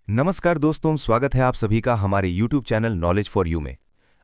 नमस्कार दोस्तों, स्वागत है आप सभी का हमारे YouTube channel knowledge for you में।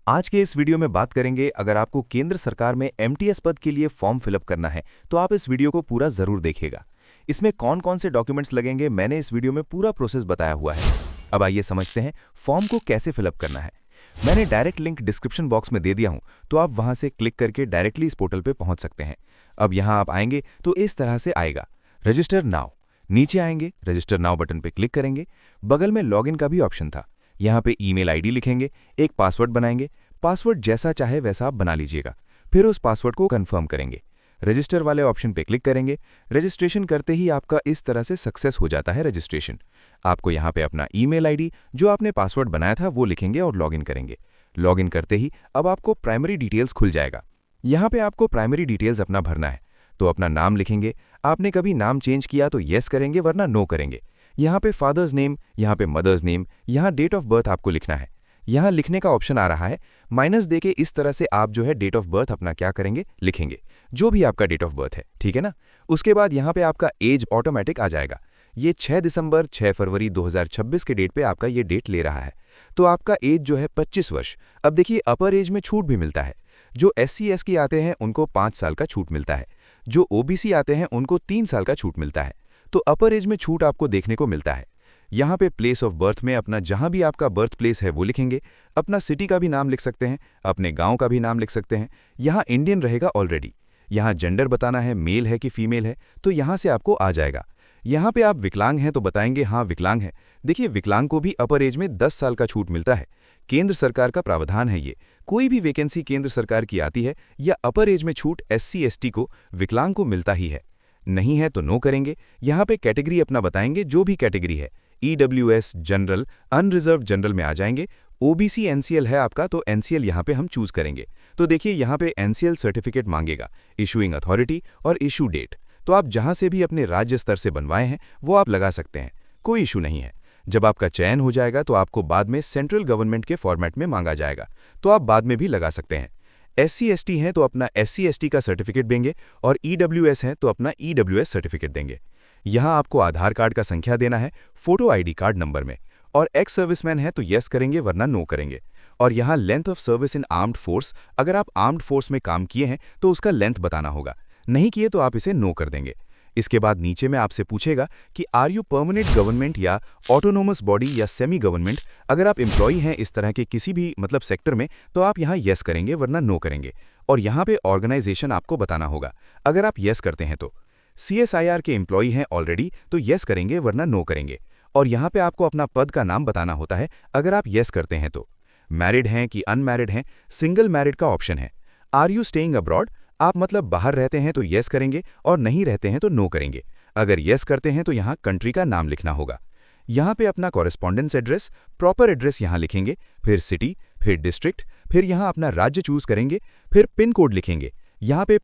आज के इस वीडियो में बात करेंगे, अगर आपको केंद्र सरकार में एमटीएस पद के लिए फॉर्म फिलअप करना है तो आप इस वीडियो को पूरा जरूर देखिएगा। इसमें कौन कौन से डॉक्यूमेंट्स लगेंगे मैंने इस वीडियो में पूरा प्रोसेस बताया हुआ है। अब आइए समझते हैं फॉर्म को कैसे फिलअप करना है। मैंने डायरेक्ट लिंक डिस्क्रिप्शन बॉक्स में दे दिया हूं, तो आप वहां से क्लिक करके डायरेक्टली इस पोर्टल पे पहुंच सकते हैं। अब यहां आप आएंगे तो इस तरह से आएगा, रजिस्टर नाउ। नीचे आएंगे, रजिस्टर नाउ बटन पे क्लिक करेंगे। बगल में लॉगिन का भी ऑप्शन था, यहाँ पे ईमेल आईडी लिखेंगे, एक पासवर्ड बनाएंगे। पासवर्ड जैसा चाहे वैसा आप बना लीजिएगा। फिर उस पासवर्ड को कंफर्म करेंगे। रजिस्टर वाले ऑप्शन पे क्लिक करेंगे। रजिस्ट्रेशन करते ही आपका इस तरह से सक्सेस हो जाता है रजिस्ट्रेशन। आपको यहाँ पे अपना ईमेल आईडी जो आपने पासवर्ड बनाया था वो लिखेंगे और लॉगिन करेंगे। लॉगिन करते ही अब आपको प्राइमरी डिटेल्स खुल जाएगा। यहाँ पे आपको प्राइमरी डिटेल्स अपना भरना है, तो अपना नाम लिखेंगे। आपने कभी नाम चेंज किया तो येस करेंगे, वरना नो करेंगे। यहाँ पे फादर्स नेम, यहाँ पे मदर्स नेम, यहाँ डेट ऑफ बर्थ आपको लिखना है। यहाँ लिखने का ऑप्शन आ रहा है, माइनस देके इस तरह से आप जो है डेट ऑफ बर्थ अपना क्या करेंगे, लिखेंगे, जो भी आपका डेट ऑफ बर्थ है, ठीक है ना। उसके बाद यहाँ पे आपका एज ऑटोमेटिक आ जाएगा। ये 6 दिसंबर 6 फरवरी 2026 के डेट पे आपका ये डेट ले रहा है, तो आपका एज जो है 25 वर्ष। अब देखिए, अपर एज में छूट भी मिलता है। जो SC ST आते हैं उनको 5 साल का छूट मिलता है। जो OBC आते हैं उनको 3 साल का छूट मिलता है। तो अपर एज में छूट आपको देखने को मिलता है। यहाँ पे प्लेस ऑफ बर्थ में अपना जहाँ भी आपका बर्थ प्लेस है वो लिखेंगे। अपना सिटी का भी नाम लिख सकते हैं, अपने गांव का भी नाम लिख सकते हैं। यहाँ इंडियन रहेगा ऑलरेडी। यहाँ जेंडर बताना है, मेल है कि फीमेल है, तो यहाँ से आपको आ जाएगा। यहाँ पे आप विकलांग हैं तो बताएंगे हाँ विकलांग है। देखिए, विकलांग को भी अपर एज में 10 साल का छूट मिलता है। केंद्र सरकार का प्रावधान है ये। कोई भी वैकेंसी केंद्र सरकार की आती है या अपर एज में छूट SC ST को, विकलांग को मिलता ही है। नहीं है तो नो करेंगे। यहाँ पे कैटेगरी अपना बताएंगे, जो भी कैटेगरी है, EWS, जनरल, अनरिजर्व जनरल में आ जाएंगे। OBC NCL है आपका तो NCL यहाँ पे हम चूज करेंगे। तो देखिए, यहाँ पे NCL सर्टिफिकेट मांगेगा, इशूइंग अथॉरिटी और इशू डेट। तो आप जहाँ से भी अपने राज्य स्तर से बनवाए हैं वो आप लगा सकते हैं, कोई इशू नहीं है। जब आपका चयन हो जाएगा तो आपको बाद में सेंट्रल गवर्नमेंट के फॉर्मेट में मांगा जाएगा, तो आप बाद में भी लगा सकते हैं। SC ST हैं तो अपना SC ST का सर्टिफिकेट देंगे, और EWS हैं तो अपना EWS सर्टिफिकेट देंगे। यहाँ आपको आधार कार्ड का संख्या देना है फोटो ID कार्ड नंबर में, और एक्स सर्विसमैन है तो येस करेंगे, वरना नो करेंगे। और यहाँ length of service in armed force, अगर आप आर्म्ड फोर्स में काम किए हैं तो उसका लेंथ बताना होगा, नहीं किए तो आप इसे नो कर देंगे। इसके बाद नीचे में आपसे पूछेगा कि आर यू परमानेंट गवर्नमेंट या ऑटोनोमस बॉडी या सेमी गवर्नमेंट। अगर आप एम्प्लॉई हैं इस तरह के किसी भी सेक्टर में, तो आप यहाँ येस करेंगे, वरना नो करेंगे। और यहाँ पे ऑर्गेनाइजेशन आपको बताना होगा। अगर आप येस करते हैं तो CSIR के एम्प्लॉई हैं ऑलरेडी तो येस करेंगे, वरना नो करेंगे। और यहाँ पे आपको अपना पद का नाम बताना होता है। अगर आप येस करते हैं तो मैरिड हैं कि अनमैरिड हैं, सिंगल मैरिड का ऑप्शन है। आर यू स्टेइंग अब्रॉड, आप बाहर रहते हैं तो येस करेंगे, और नहीं रहते हैं तो नो करेंगे। अगर येस करते हैं तो यहाँ कंट्री का नाम लिखना होगा। यहाँ पे अपना कॉरेस्पॉन्डेंस एड्रेस, प्रॉपर एड्रेस यहाँ लिखेंगे, फिर सिटी, फिर डिस्ट्रिक्ट, फिर यहाँ अपना राज्य चूज करेंगे, फिर पिन कोड लिखेंगे। यहाँ पे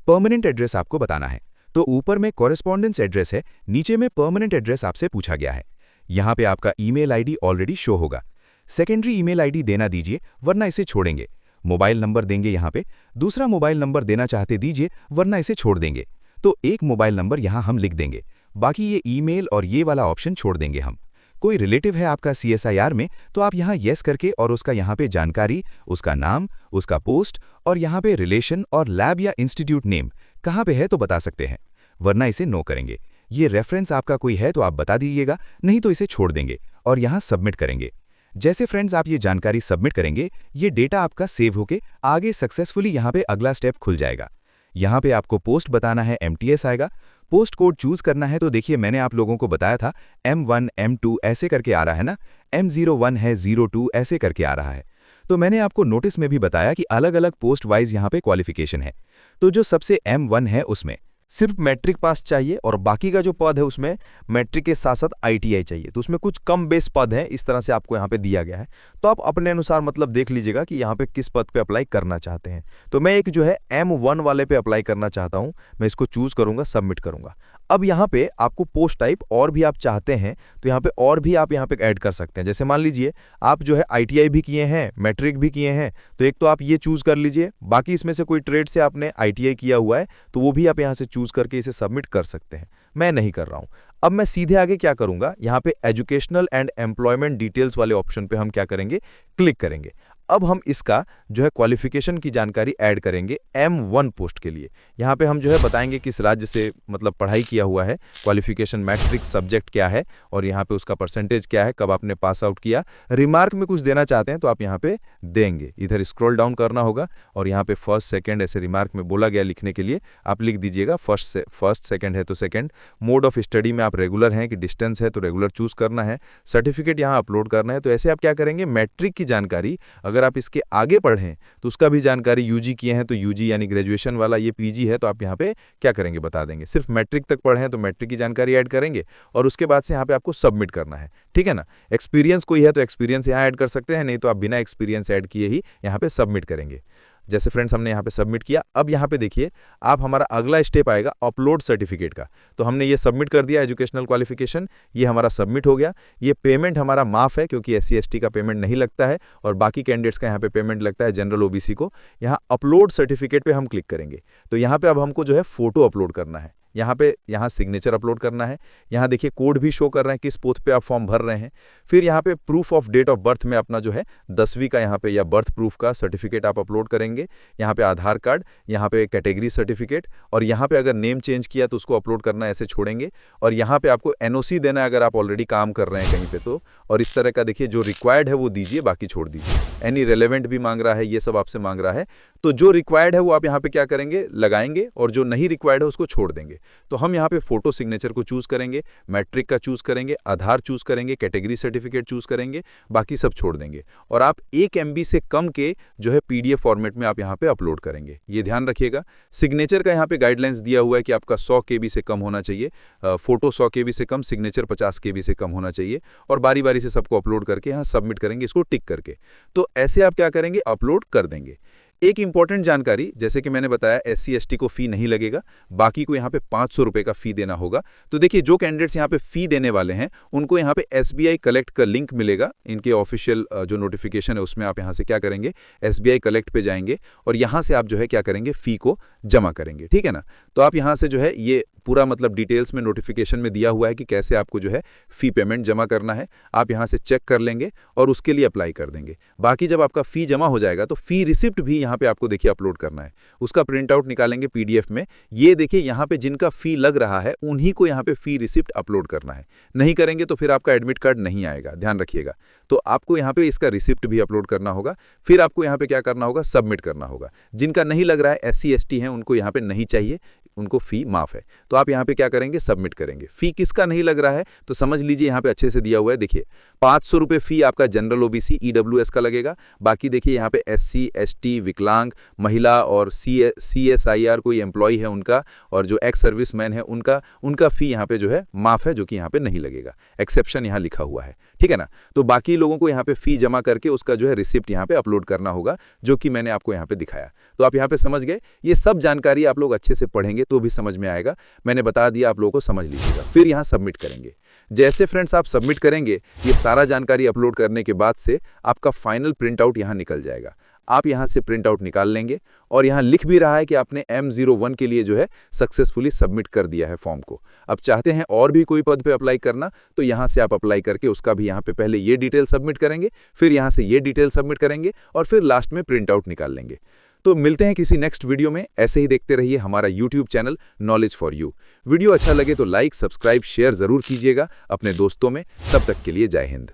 परमानेंट एड्रेस आपको बताना है, तो ऊपर में कॉरेस्पॉन्डेंस एड्रेस है, नीचे में परमानेंट एड्रेस आपसे पूछा गया है। यहाँ पे आपका ईमेल आईडी ऑलरेडी शो होगा। सेकेंडरी ईमेल आईडी देना दीजिए, वरना इसे छोड़ेंगे। मोबाइल नंबर देंगे यहाँ पे, दूसरा मोबाइल नंबर देना चाहते दीजिए, वरना इसे छोड़ देंगे। तो एक मोबाइल नंबर यहाँ हम लिख देंगे, बाकी ये ईमेल और ये वाला ऑप्शन छोड़ देंगे हम। कोई रिलेटिव है आपका CSIR में तो आप यहाँ येस करके और उसका यहाँ पे जानकारी, उसका नाम, उसका पोस्ट, और यहाँ पे रिलेशन और लैब या इंस्टीट्यूट नेम कहाँ पे है तो बता सकते हैं, वरना इसे नो करेंगे। ये रेफरेंस आपका कोई है तो आप बता दीजिएगा, नहीं तो इसे छोड़ देंगे और यहाँ सबमिट करेंगे। जैसे फ्रेंड्स आप ये जानकारी सबमिट करेंगे, ये डेटा आपका सेव होके आगे सक्सेसफुली यहाँ पे अगला स्टेप खुल जाएगा। यहाँ पे आपको पोस्ट बताना है, MTS आएगा। पोस्ट कोड चूज करना है, तो देखिए मैंने आप लोगों को बताया था M1 M2 ऐसे करके आ रहा है ना, M01 है, 02 ऐसे करके आ रहा है। तो मैंने आपको नोटिस में भी बताया कि अलग अलग पोस्ट वाइज यहाँ पे क्वालिफिकेशन है। तो जो सबसे M1 है उसमें सिर्फ मैट्रिक पास चाहिए, और बाकी का जो पद है उसमें मैट्रिक के साथ साथ ITI चाहिए। तो उसमें कुछ कम बेस पद हैं, इस तरह से आपको यहाँ पे दिया गया है। तो आप अपने अनुसार देख लीजिएगा कि यहाँ पे किस पद पे अप्लाई करना चाहते हैं। तो मैं एक जो है M1 वाले पे अप्लाई करना चाहता हूँ, मैं इसको चूज करूंगा, सबमिट करूंगा। अब यहाँ पे आपको पोस्ट टाइप और भी आप चाहते हैं तो यहाँ पे और भी आप यहाँ पे ऐड कर सकते हैं। जैसे मान लीजिए आप जो है ITI भी किए हैं, मैट्रिक भी किए हैं, तो एक तो आप ये चूज कर लीजिए। बाकी इसमें से कोई ट्रेड से आपने ITI किया हुआ है तो वो भी आप यहाँ से चूज करके इसे सबमिट कर सकते हैं। मैं नहीं कर रहा हूँ। अब मैं सीधे आगे क्या करूंगा, यहाँ पे एजुकेशनल एंड एम्प्लॉयमेंट डिटेल्स वाले ऑप्शन पे हम क्या करेंगे, क्लिक करेंगे। अब हम इसका जो है क्वालिफिकेशन की जानकारी ऐड करेंगे M1 पोस्ट के लिए। यहाँ पे हम जो है बताएंगे किस राज्य से मतलब पढ़ाई किया हुआ है, क्वालिफिकेशन मैट्रिक सब्जेक्ट क्या है और यहाँ पे उसका परसेंटेज क्या है, कब आपने पास आउट किया। रिमार्क में कुछ देना चाहते हैं तो आप यहाँ पे देंगे, इधर स्क्रॉल डाउन करना होगा और यहाँ पे फर्स्ट सेकंड ऐसे रिमार्क में बोला गया लिखने के लिए आप लिख दीजिएगा फर्स्ट सेकंड है तो सेकंड। मोड ऑफ स्टडी में आप रेगुलर हैं कि डिस्टेंस है तो रेगुलर चूज करना है। सर्टिफिकेट यहाँ अपलोड करना है। तो ऐसे आप क्या करेंगे, मैट्रिक की जानकारी अगर आप इसके आगे पढ़ें तो उसका भी जानकारी यूजी किए हैं तो यूजी यानी ग्रेजुएशन वाला, ये पीजी है तो आप यहाँ पे क्या करेंगे बता देंगे। सिर्फ मैट्रिक तक पढ़े हैं तो मैट्रिक की जानकारी ऐड करेंगे और उसके बाद से यहाँ पे आपको सबमिट करना है, ठीक है ना। एक्सपीरियंस कोई है तो एक्सपीरियंस यहाँ ऐड कर सकते हैं, नहीं तो आप बिना एक्सपीरियंस ऐड किए ही यहाँ पे सबमिट करेंगे। जैसे फ्रेंड्स हमने यहाँ पे सबमिट किया। अब यहाँ पे देखिए आप हमारा अगला स्टेप आएगा अपलोड सर्टिफिकेट का। तो हमने ये सबमिट कर दिया एजुकेशनल क्वालिफिकेशन, ये हमारा सबमिट हो गया। ये पेमेंट हमारा माफ़ है क्योंकि SC ST का पेमेंट नहीं लगता है और बाकी कैंडिडेट्स का यहाँ पे पेमेंट लगता है, जनरल OBC को। यहाँ अपलोड सर्टिफिकेट पे हम क्लिक करेंगे तो यहाँ पे अब हमको जो है फोटो अपलोड करना है। यहाँ सिग्नेचर अपलोड करना है। यहाँ देखिए कोड भी शो कर रहे हैं किस पोस्ट पे आप फॉर्म भर रहे हैं। फिर यहाँ पे proof of date of birth में अपना जो है 10वीं का यहाँ पे या बर्थ प्रूफ का सर्टिफिकेट आप अपलोड करेंगे। यहाँ पे आधार कार्ड, यहाँ पे कैटेगरी सर्टिफिकेट और यहाँ पे अगर नेम चेंज किया तो उसको अपलोड करना ऐसे छोड़ेंगे। और यहाँ पे आपको NOC देना है अगर आप ऑलरेडी काम कर रहे हैं कहीं पे तो। और इस तरह का देखिए जो रिक्वायर्ड है वो दीजिए, बाकी छोड़ दीजिए। एनी रेलेवेंट भी मांग रहा है, ये सब आपसे मांग रहा है। तो जो रिक्वायर्ड है वो आप यहाँ पे क्या करेंगे, लगाएंगे और जो नहीं रिक्वायर्ड है उसको छोड़ देंगे। तो हम यहाँ पे फोटो सिग्नेचर को चूज करेंगे, मैट्रिक का चूज करेंगे, आधार चूज करेंगे, कैटेगरी सर्टिफिकेट चूज करेंगे, बाकी सब छोड़ देंगे। और आप 1 MB से कम के जो है PDF फॉर्मेट में आप यहाँ पे अपलोड करेंगे, ये ध्यान रखिएगा। सिग्नेचर का यहाँ पे गाइडलाइंस दिया हुआ है कि आपका 100 KB से कम होना चाहिए, फोटो 100 KB से कम, सिग्नेचर 50 KB से कम होना चाहिए। और बारी बारी से सबको अपलोड करके यहाँ सबमिट करेंगे, इसको टिक करके। तो ऐसे आप क्या करेंगे, अपलोड कर देंगे। एक इंपॉर्टेंट जानकारी, जैसे कि मैंने बताया SC ST को फी नहीं लगेगा, बाकी को यहाँ पे 500 रुपये का फी देना होगा। तो देखिए जो कैंडिडेट्स यहाँ पे फी देने वाले हैं उनको यहाँ पे SBI कलेक्ट का लिंक मिलेगा, इनके ऑफिशियल जो नोटिफिकेशन है उसमें आप यहाँ से क्या करेंगे, SBI कलेक्ट पे जाएंगे और यहाँ से आप जो है क्या करेंगे, फी को जमा करेंगे, ठीक है ना। तो आप यहाँ से जो है ये पूरा मतलब डिटेल्स में नोटिफिकेशन में दिया हुआ है कि कैसे आपको जो है फी पेमेंट जमा करना है। आप यहाँ से चेक कर लेंगे और उसके लिए अप्लाई कर देंगे। बाकी जब आपका फी जमा हो जाएगा तो फी रिसिप्ट भी यहाँ पे आपको देखिए अपलोड करना है, उसका प्रिंट आउट निकालेंगे PDF में। ये देखिए यहाँ पे जिनका फी लग रहा है उन्हीं को यहाँ पे फी रिसिप्ट अपलोड करना है, नहीं करेंगे तो फिर आपका एडमिट कार्ड नहीं आएगा, ध्यान रखिएगा। तो आपको यहाँ पे इसका रिसिप्ट भी अपलोड करना होगा। फिर आपको यहाँ पे क्या करना होगा, सबमिट करना होगा। जिनका नहीं लग रहा है SC ST हैं उनको यहाँ पे नहीं चाहिए, उनको फी माफ है, तो आप यहाँ पे क्या करेंगे, सबमिट करेंगे। फी किसका नहीं लग रहा है तो समझ लीजिए यहाँ पे अच्छे से दिया हुआ है, देखिए 500 रुपये फी आपका जनरल OBC EWS का लगेगा। बाकी देखिए यहाँ पे SC ST विकलांग महिला और CSIR कोई एम्प्लॉय है उनका और जो एक्स सर्विसमैन है उनका फी यहाँ पे जो है माफ है, जो कि यहाँ पे नहीं लगेगा, एक्सेप्शन यहाँ लिखा हुआ है, ठीक है ना। तो बाकी लोगों को यहाँ पे फी जमा करके उसका जो है रिसिप्ट यहाँ पे अपलोड करना होगा, जो कि मैंने आपको यहाँ पे दिखाया। तो आप यहाँ पे समझ गए, ये सब जानकारी आप लोग अच्छे से पढ़ेंगे तो भी समझ में आएगा, मैंने बता दिया, आप लोगों को समझ लीजिएगा। फिर यहाँ सबमिट करेंगे। जैसे फ्रेंड्स आप सबमिट करेंगे, ये सारा जानकारी अपलोड करने के बाद से आपका फाइनल प्रिंट आउट यहाँ निकल जाएगा। आप यहाँ से प्रिंट आउट निकाल लेंगे और यहाँ लिख भी रहा है कि आपने M01 के लिए जो है सक्सेसफुली सबमिट कर दिया है फॉर्म को। अब चाहते हैं और भी कोई पद पे अप्लाई करना तो यहाँ से आप अप्लाई करके उसका भी यहाँ पे पहले ये डिटेल सबमिट करेंगे, फिर यहाँ से ये डिटेल सबमिट करेंगे और फिर लास्ट में प्रिंट आउट निकाल लेंगे। तो मिलते हैं किसी नेक्स्ट वीडियो में। ऐसे ही देखते रहिए हमारा YouTube channel knowledge for you. Video अच्छा लगे तो लाइक, सब्सक्राइब, शेयर जरूर कीजिएगा अपने दोस्तों में। तब तक के लिए जय हिंद।